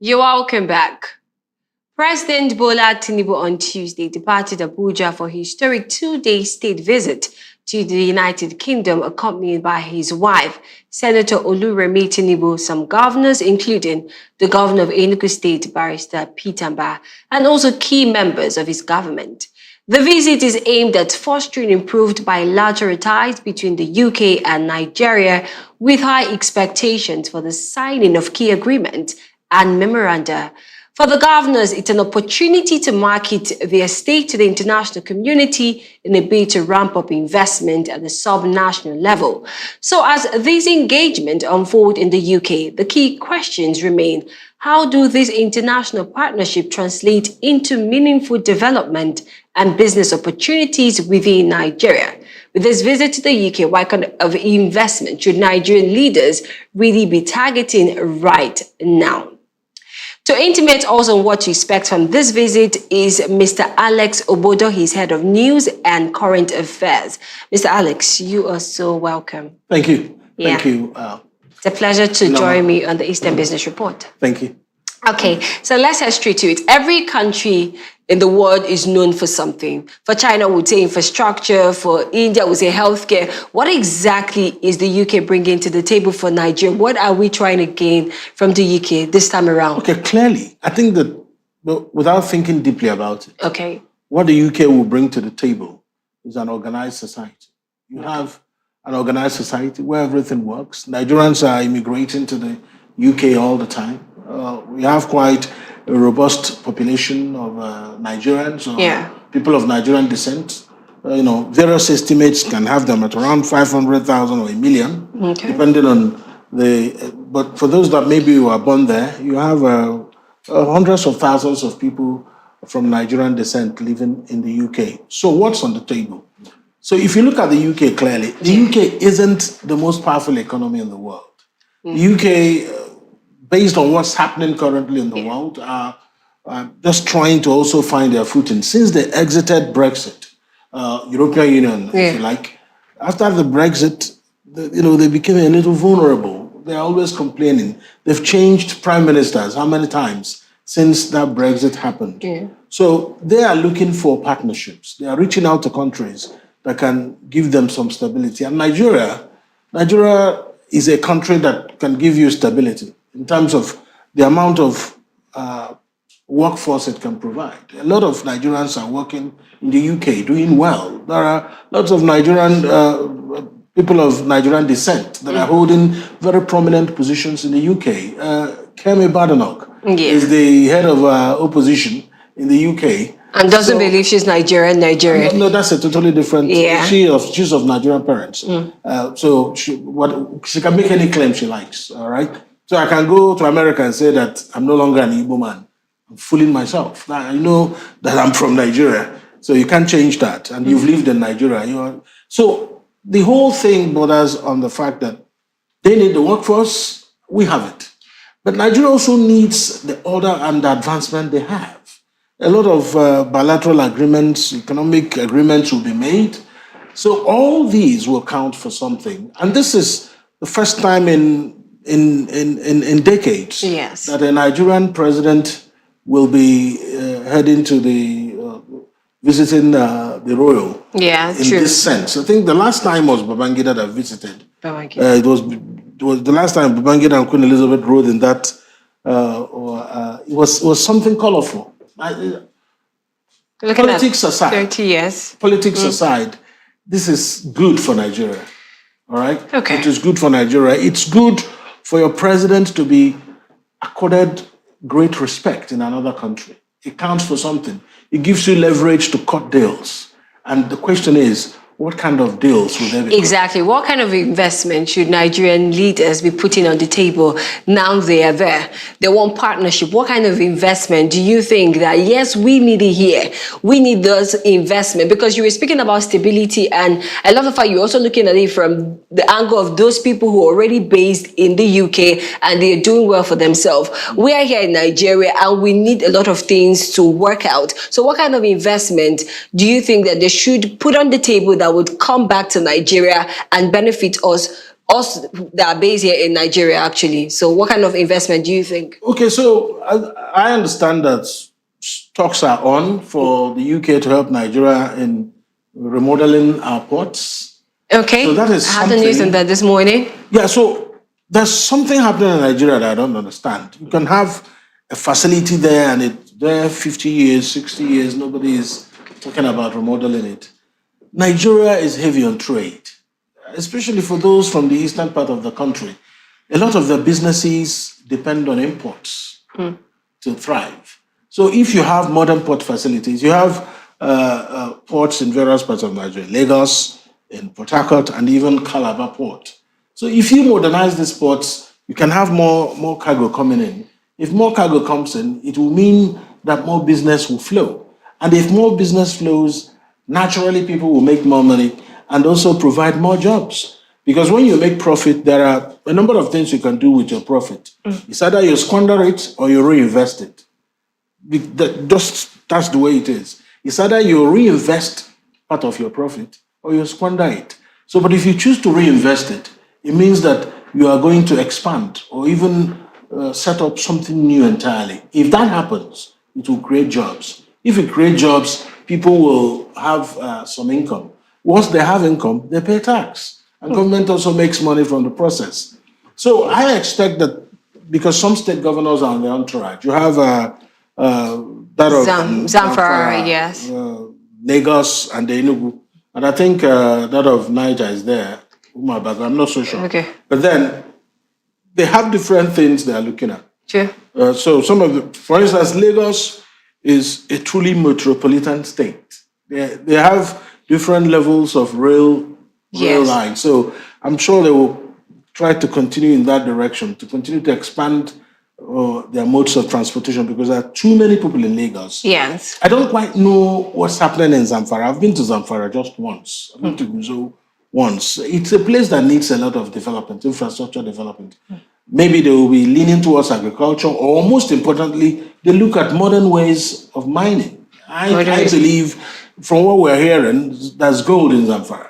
You're welcome back. President Bola Tinubu on Tuesday departed Abuja for a historic two-day state visit to the United Kingdom, accompanied by his wife, Senator Oluremi Tinubu, some governors, including the governor of Enugu State, Barrister PeterMbah, and also key members of his government. The visit is aimed at fostering improved bilateral ties between the UK and Nigeria, with high expectations for the signing of key agreements and memoranda. For the governors, it's an opportunity to market their state to the international community in a bid to ramp up investment at the sub-national level. So as these engagements unfold in the UK, the key questions remain: how do these international partnerships translate into meaningful development and business opportunities within Nigeria? With this visit to the UK, what kind of investment should Nigerian leaders really be targeting right now? To intimate also what to expect from this visit is Mr. Alex Obodo. He's head of news and current affairs. Mr. Alex, you are so welcome. Thank you. Yeah. Thank you. It's a pleasure to join me on the Eastern Business Report. Thank you. Okay, so let's head straight to it. Every country in the world is known for something. For China, we would say infrastructure. For India, we would say healthcare. What exactly is the UK bringing to the table for Nigeria? What are we trying to gain from the UK this time around? Okay, clearly, I think that without thinking deeply about it, okay, what the UK will bring to the table is an organized society. You have an organized society where everything works. Nigerians are immigrating to the UK all the time. We have quite a robust population of Nigerians, people of Nigerian descent. Various estimates can have them at around 500,000 or 1 million, depending on but for those that maybe were born there, you have hundreds of thousands of people from Nigerian descent living in the UK. So what's on the table? So if you look at the UK clearly, the UK isn't the most powerful economy in the world. The UK, based on what's happening currently in the world, are just trying to also find their footing. Since they exited Brexit, European Union, if you like, after the Brexit, they became a little vulnerable. They're always complaining. They've changed prime ministers how many times since that Brexit happened? So they are looking for partnerships. They are reaching out to countries that can give them some stability. And Nigeria is a country that can give you stability in terms of the amount of workforce it can provide. A lot of Nigerians are working in the UK, doing well. There are lots of Nigerian people of Nigerian descent that are holding very prominent positions in the UK. Kemi Badenoch is the head of opposition in the UK. And doesn't believe she's Nigerian. No, that's a totally different. She's of Nigerian parents. So she can make any claim she likes. All right. So I can go to America and say that I'm no longer an Igbo man. I'm fooling myself. I know that I'm from Nigeria. So you can't change that. And you've lived in Nigeria. So the whole thing borders on the fact that they need the workforce. We have it. But Nigeria also needs the order and the advancement they have. A lot of bilateral agreements, economic agreements will be made. So all these will count for something. And this is the first time in decades that a Nigerian president will be heading to visiting the royal in this sense. I think the last time was Babangida that visited. It was the last time Babangida and Queen Elizabeth rode in that. It was something colorful. Politics aside, 30 years. Politics aside, this is good for Nigeria. All right? Okay. It is good for Nigeria. It's good for your president to be accorded great respect in another country. It counts for something. It gives you leverage to cut deals. And the question is, what kind of deals will there be? Exactly. What kind of investment should Nigerian leaders be putting on the table now they are there? They want partnership. What kind of investment do you think that, yes, we need it here? We need those investment, because you were speaking about stability, and I love the fact you're also looking at it from the angle of those people who are already based in the UK and they're doing well for themselves. We are here in Nigeria and we need a lot of things to work out. So what kind of investment do you think that they should put on the table that would come back to Nigeria and benefit us us that are based here in Nigeria, actually. So what kind of investment do you think? Okay, so I understand that talks are on for the UK to help Nigeria in remodeling our ports. Okay, so that is I had the news on that this morning. Yeah, so there's something happening in Nigeria that I don't understand. You can have a facility there and it's there 50 years, 60 years, nobody is talking about remodeling it. Nigeria is heavy on trade, especially for those from the eastern part of the country. A lot of their businesses depend on imports to thrive. So if you have modern port facilities, you have ports in various parts of Nigeria, Lagos, in Port Harcourt, and even Calabar Port. So if you modernize these ports, you can have more cargo coming in. If more cargo comes in, it will mean that more business will flow. And if more business flows, naturally people will make more money and also provide more jobs. Because when you make profit, there are a number of things you can do with your profit. It's either you squander it or you reinvest it. That's the way it is. It's either you reinvest part of your profit or you squander it. So, but if you choose to reinvest it, it means that you are going to expand or even set up something new entirely. If that happens, it will create jobs. If it creates jobs, people will have some income. Once they have income, they pay tax. And government also makes money from the process. So I expect that because some state governors are on the entourage, you have that of Zamfara, yes. Lagos and the Enugu. And I think that of Niger is there. I'm not so sure. Okay. But then they have different things they are looking at. Sure. So some of the, for instance, Lagos is a truly metropolitan state. They have different levels of rail lines. So I'm sure they will try to continue in that direction, to continue to expand their modes of transportation because there are too many people in Lagos. Yes. I don't quite know what's happening in Zamfara. I've been to Zamfara just once. I've been to Guzo once. It's a place that needs a lot of development, infrastructure development. Maybe they will be leaning towards agriculture, or most importantly, they look at modern ways of mining. I believe, from what we're hearing, there's gold in Zamfara.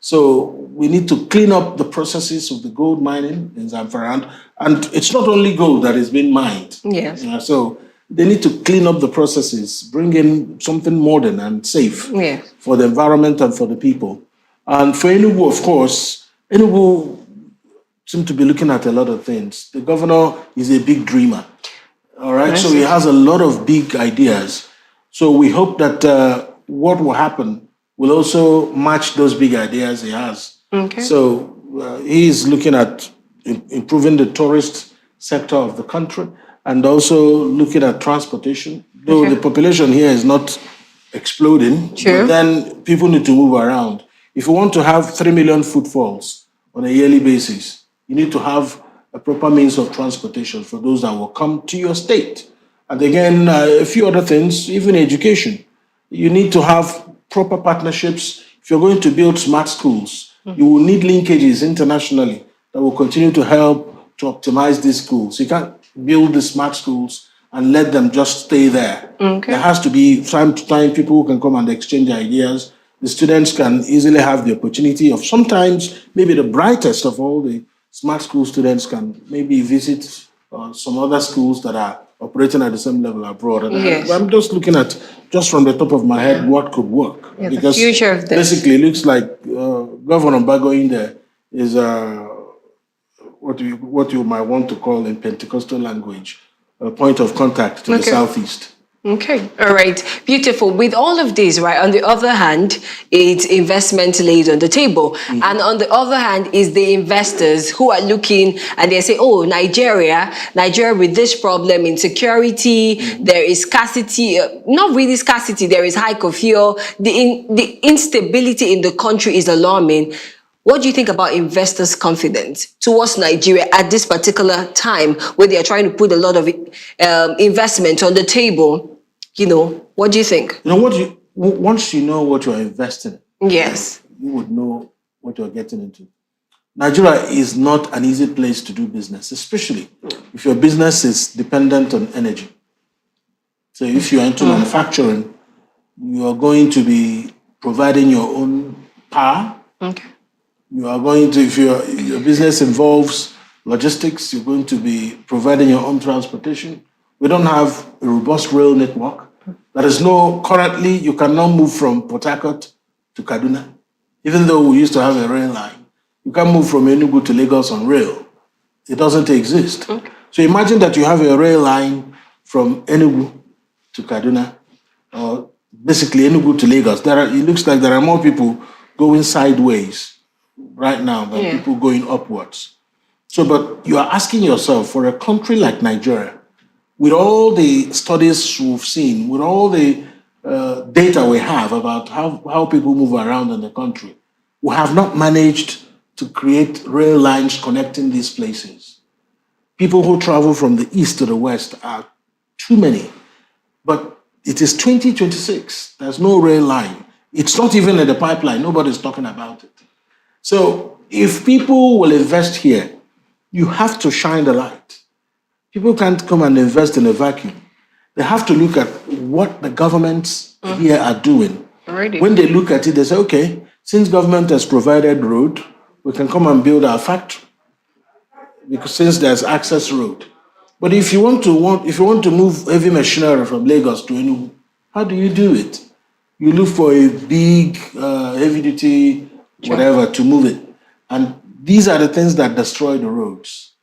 So we need to clean up the processes of the gold mining in Zamfara. And it's not only gold that is being mined. Yes. So they need to clean up the processes, bring in something modern and safe for the environment and for the people. And for Enugu, of course, Enugu seem to be looking at a lot of things. The governor is a big dreamer, all right? So he has a lot of big ideas. So we hope that what will happen will also match those big ideas he has. Okay. So he is looking at improving the tourist sector of the country and also looking at transportation. Though the population here is not exploding, but then people need to move around. If you want to have 3 million footfalls on a yearly basis, you need to have a proper means of transportation for those that will come to your state. And again, a few other things, even education. You need to have proper partnerships. If you're going to build smart schools, you will need linkages internationally that will continue to help to optimize these schools. You can't build the smart schools and let them just stay there. There has to be, time to time, people who can come and exchange ideas. The students can easily have the opportunity of sometimes maybe the brightest of all the smart school students can maybe visit some other schools that are operating at the same level abroad. And I'm just looking at, just from the top of my head, what could work. Because the future of this. Basically, it looks like Governor Mbah going there is what you might want to call in Pentecostal language, a point of contact to the southeast. Okay, all right, beautiful. With all of this, right, on the other hand, it's investment laid on the table. And on the other hand is the investors who are looking and they say, oh, Nigeria with this problem, insecurity, there is scarcity, not really scarcity, there is hike of fuel, the instability in the country is alarming. What do you think about investors' confidence towards Nigeria at this particular time where they are trying to put a lot of investment on the table? You know, what do you think? You know, once you know what you're investing in, yes, you would know what you're getting into. Nigeria is not an easy place to do business, especially if your business is dependent on energy. So if you're into manufacturing, you are going to be providing your own power. You are going to, if your business involves logistics, you're going to be providing your own transportation. We don't have a robust rail network. There is no, currently, you cannot move from Port Harcourt to Kaduna, even though we used to have a rail line. You can't move from Enugu to Lagos on rail. It doesn't exist. Okay. So imagine that you have a rail line from Enugu to Kaduna, or basically Enugu to Lagos. It looks like there are more people going sideways right now than people going upwards. So, but you are asking yourself, for a country like Nigeria, with all the studies we've seen, with all the data we have about how people move around in the country, we have not managed to create rail lines connecting these places. People who travel from the east to the west are too many. But it is 2026. There's no rail line. It's not even in the pipeline. Nobody's talking about it. So if people will invest here, you have to shine the light. People can't come and invest in a vacuum. They have to look at what the governments here are doing. Already. When they look at it, they say, okay, since government has provided road, we can come and build our factory. Because since there's access road. But if you want to move heavy machinery from Lagos to Enugu, how do you do it? You look for a big, heavy-duty whatever to move it. And these are the things that destroy the roads.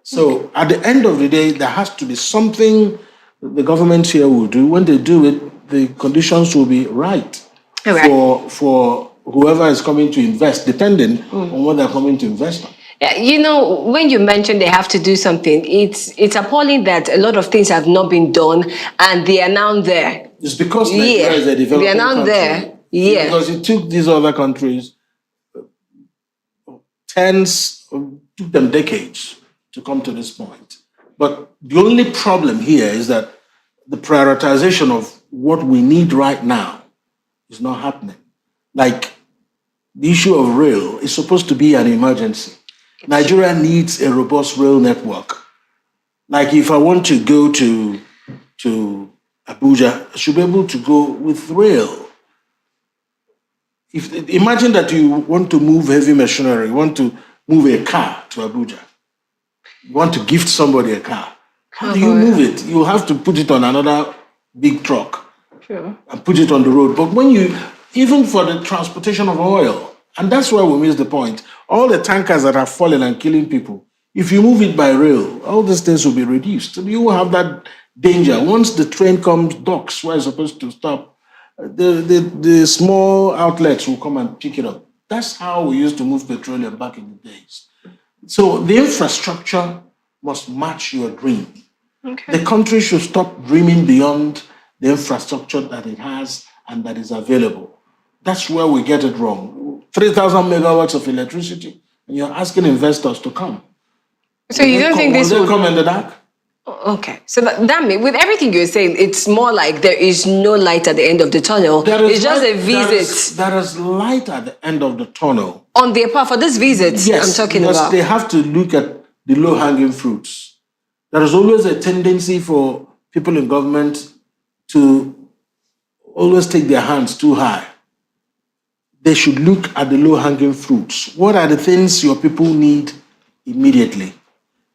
So at the end of the day, there has to be something the government here will do. When they do it, the conditions will be right for whoever is coming to invest, depending on what they're coming to invest on. You know, when you mentioned they have to do something, it's appalling that a lot of things have not been done and they are now there. It's because Nigeria is a developing country. They are now there. Yeah. Because it took these other countries took them decades to come to this point. But the only problem here is that the prioritization of what we need right now is not happening. Like the issue of rail is supposed to be an emergency. Nigeria needs a robust rail network. Like if I want to go to Abuja, I should be able to go with rail. Imagine that you want to move heavy machinery, you want to move a car to Abuja. You want to gift somebody a car. How do you move it? You have to put it on another big truck and put it on the road. But even for the transportation of oil, and that's why we miss the point. All the tankers that are falling and killing people, if you move it by rail, all these things will be reduced. You will have that danger. Once the train comes, docks where it's supposed to stop, the small outlets will come and pick it up. That's how we used to move petroleum back in the days. So the infrastructure must match your dream. Okay. The country should stop dreaming beyond the infrastructure that it has and that is available. That's where we get it wrong. 3,000 megawatts of electricity, and you're asking investors to come. So you don't think this will come in the dark? Okay. So that means, with everything you're saying, it's more like there is no light at the end of the tunnel. It's just a visit. There is light at the end of the tunnel. On their part, for this visit, yes, I'm talking about. They have to look at the low-hanging fruits. There is always a tendency for people in government to always take their hands too high. They should look at the low-hanging fruits. What are the things your people need immediately?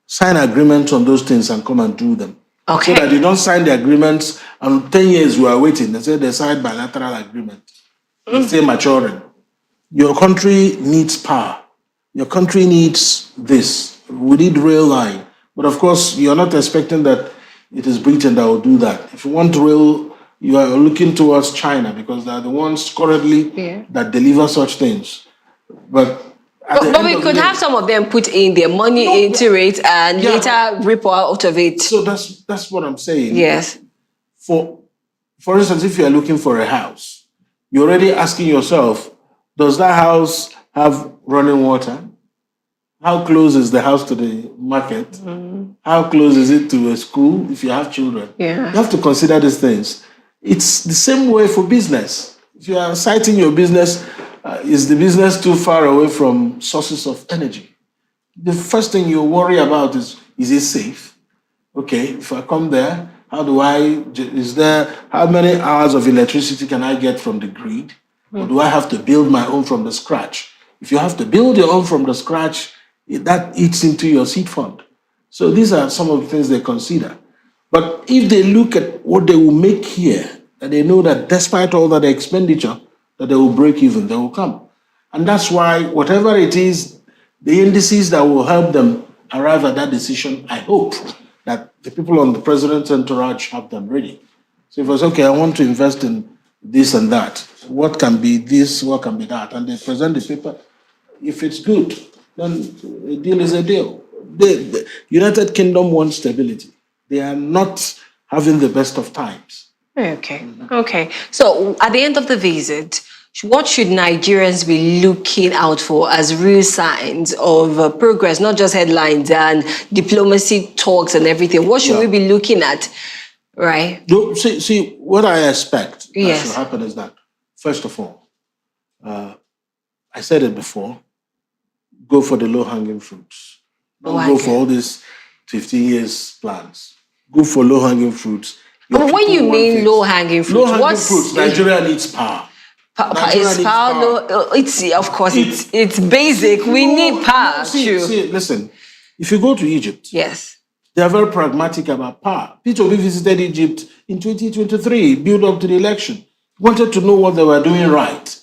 Sign agreements on those things and come and do them. Okay. So that you don't sign the agreements and 10 years you are waiting. They say they signed bilateral agreement. They say maturing. Your country needs power. Your country needs this. We need rail line. But of course, you're not expecting that it is Britain that will do that. If you want rail, you are looking towards China because they are the ones currently that deliver such things. But we could have some of them put in their money into it and later rip out of it. So that's what I'm saying. Yes. For instance, if you are looking for a house, you're already asking yourself, does that house have running water? How close is the house to the market? Mm-hmm. How close is it to a school if you have children? Yeah. You have to consider these things. It's the same way for business. If you are citing your business, is the business too far away from sources of energy? The first thing you worry about is it safe? Okay, if I come there, how many hours of electricity can I get from the grid? Or do I have to build my own from the scratch? If you have to build your own from the scratch, that eats into your seed fund. So these are some of the things they consider. But if they look at what they will make here, and they know that despite all that expenditure, that they will break even, they will come. And that's why whatever it is, the indices that will help them arrive at that decision, I hope that the people on the president's entourage have them ready. So if it's okay, I want to invest in this and that, what can be this, what can be that, and they present the paper. If it's good, then a deal is a deal. The United Kingdom wants stability. They are not having the best of times. Okay. Okay. So at the end of the visit, what should Nigerians be looking out for as real signs of progress, not just headlines and diplomacy talks and everything? What should we be looking at, right? See, what I expect that should happen is that, first of all, I said it before, go for the low-hanging fruits. Don't go for all these 15 years plans. Go for low-hanging fruits. But when you mean low-hanging fruits, low-hanging fruits, Nigeria needs power. Is power. Of course, it's basic. We need power. See, listen, if you go to Egypt, yes, they are very pragmatic about power. PeterMbah visited Egypt in 2023, build up to the election, wanted to know what they were doing right.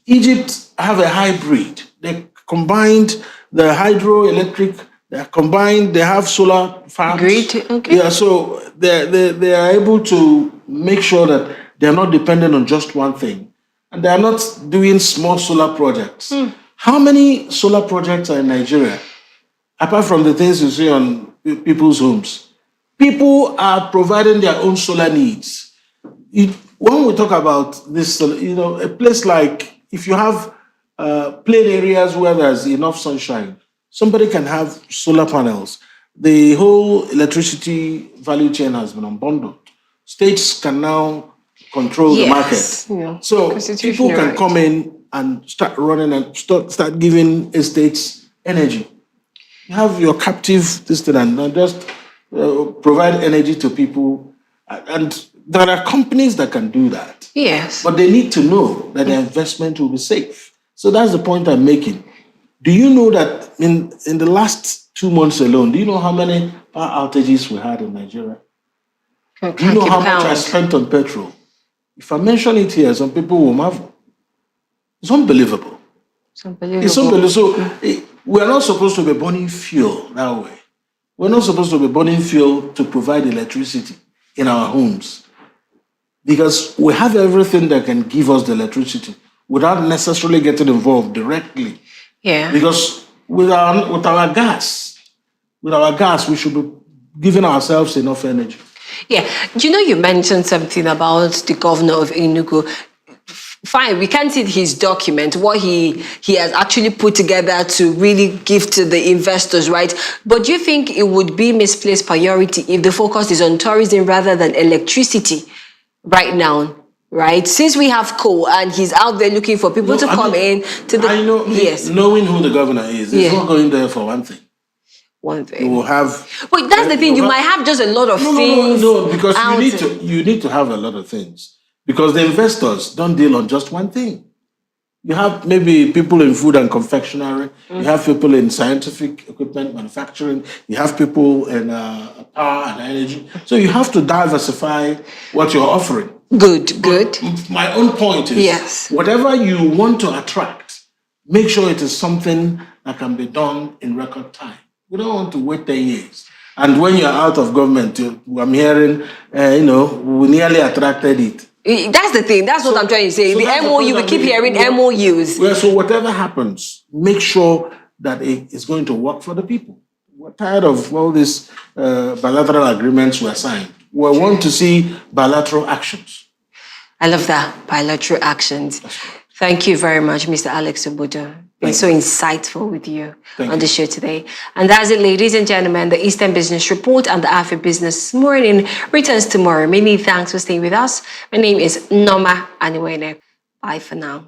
Egypt have a hybrid. They combined the hydroelectric, they have solar farms. Great, okay. Yeah, so they are able to make sure that they are not dependent on just one thing. And they are not doing small solar projects. How many solar projects are in Nigeria? Apart from the things you see on people's homes. People are providing their own solar needs. When we talk about this, a place like, if you have plain areas where there's enough sunshine, somebody can have solar panels. The whole electricity value chain has been unbundled. States can now control the market. Yeah. So people can come in and start running and start giving estates energy. You have your captive this thing and just provide energy to people. And there are companies that can do that. Yes. But they need to know that their investment will be safe. So that's the point I'm making. Do you know that in the last 2 months alone, do you know how many power outages we had in Nigeria? Do you know how much I spent on petrol? If I mention it here, some people will marvel. It's unbelievable. It's unbelievable. So we're not supposed to be burning fuel that way. We're not supposed to be burning fuel to provide electricity in our homes. Because we have everything that can give us the electricity without necessarily getting involved directly. Yeah. Because with our gas, we should be giving ourselves enough energy. Yeah. You mentioned something about the governor of Enugu. Fine, we can't see his document, what he has actually put together to really give to the investors, right? But do you think it would be misplaced priority if the focus is on tourism rather than electricity right now, right? Since we have coal and he's out there looking for people to come in to the... I know, yes. Knowing who the governor is, he's not going there for one thing. One thing. You will have... But that's the thing, you might have just a lot of things. No, because you need to have a lot of things. Because the investors don't deal on just one thing. You have maybe people in food and confectionery. You have people in scientific equipment manufacturing. You have people in power and energy. So you have to diversify what you're offering. Good. My own point is, whatever you want to attract, make sure it is something that can be done in record time. We don't want to wait 10 years. And when you're out of government, I'm hearing, we nearly attracted it. That's the thing. That's what I'm trying to say. The MOU, we keep hearing MOUs. Well, so whatever happens, make sure that it is going to work for the people. We're tired of all these bilateral agreements we're signed. We want to see bilateral actions. I love that, bilateral actions. Thank you very much, Mr. Alex Obodo. Been so insightful with you on the show today. And that's it, ladies and gentlemen. The Eastern Business Report and the Afia Business Morning returns tomorrow. Many thanks for staying with us. My name is Noma Aniwene. Bye for now.